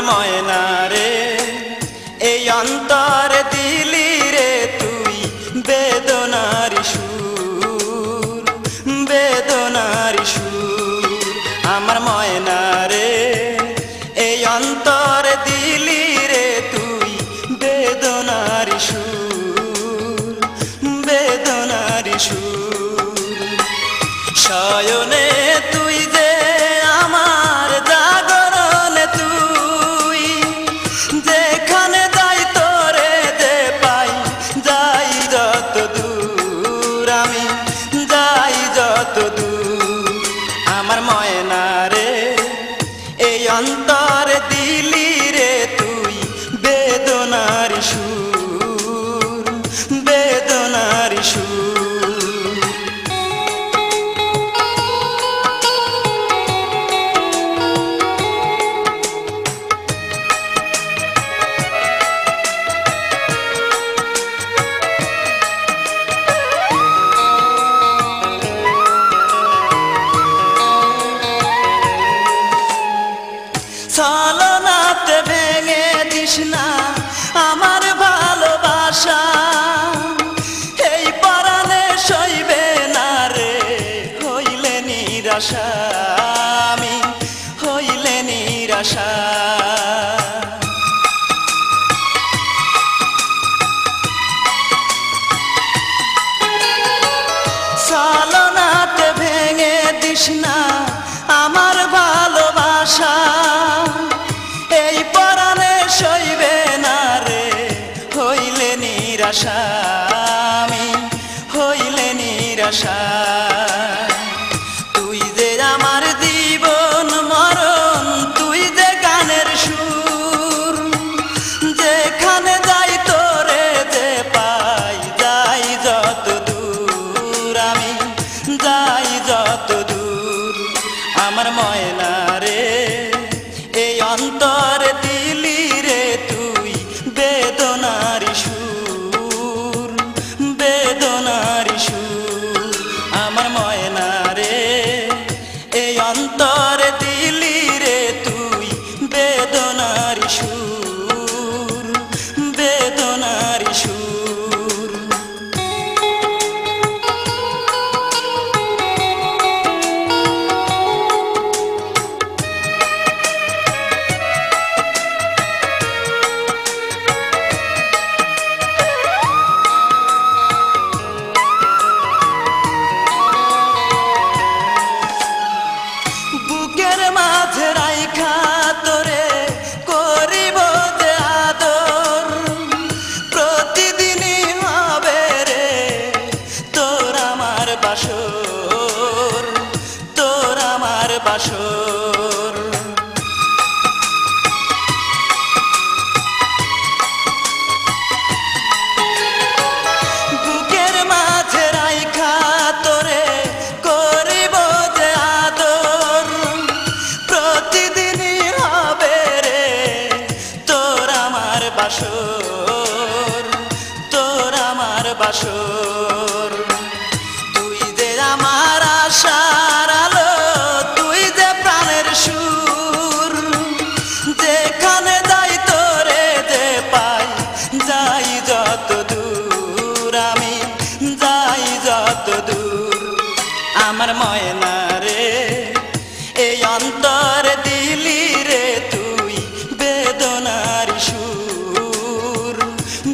ময়না রে এই অন্তর দিলি রে তুই বেদনার সুর বেদনার সুর আমার ময়না রে এই অন্তর দিলি রে তুই বেদনার সুর বেদনার সুর শয়নে তুই যে আমার জাগরণে তুই যেখানে যাই তোরে যে পাই যাই যত দূর আমি যাই যত দূর আমার ময়না রে এই অন্তর দিলি রে তুই বেদনার সুর বেদনার সুর ছলনাতে ভেঙে দিস না আমার ভালোবাসা এই পরাণে সইবে না রে হইলে নিরাশা আমি হইলে নিরাশা ছলনাতে ভেঙে দিস না আমার ভালোবাসা এই পরাণে সইবে না রে হইলে নিরাশা আমি হইলে নিরাশা তুই যে আমার জীবন মরণ তুই যে গানের সুর যেখানে যাই তোরে যে পাই যাই যত দূর আমি যাই যত দূর আমার ময়না রে এই অন্তর দিলি রে তুই বেদনার সুর বেদনার সুর আমার ময়না রে এই অন্তর দিলি রে তুই বেদনার সুর বেদনার সুর বুকের মাঝে রাইখা তোরে করিব যে আদর প্রতিদিনই হবে রে তোর আমার বাসর তোর আমার বাসর বুকের মাঝে রাইখা তোরে করিব যে আদর প্রতিদিনই হবে রে তোর আমার বাসর তোর আমার বাসর তুই যে আমার আশার আলো তুই যে প্রাণের সুর যেখানে যাই তোরে যে পাই যাই যত দূর আমি যাই যত দূর আমার ময়না রে এই অন্তর দিলি রে তুই বেদনার সুর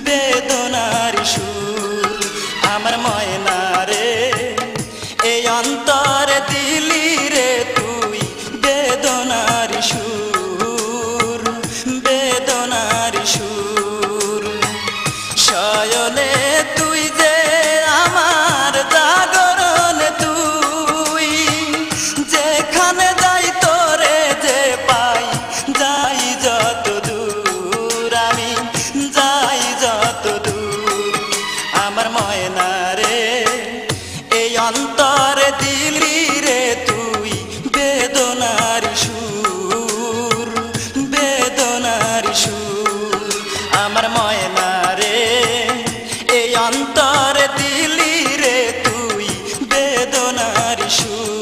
বেদনার সুর আমার ময়না রে এই অন্তর দিলি রে তুই বেদনার সুর বেদনার সুর শয়নে তুই যে আমার জাগরণে তুই যেখানে যাই তোরে যে পাই যাই যত দূর আমি যাই যত দূর আমার ময়না রে এই অন্তর দিলি রে তুই বেদনার সুর বেদনার সুর আমার ময়না রে এই অন্তর দিলি রে তুই বেদনার সুর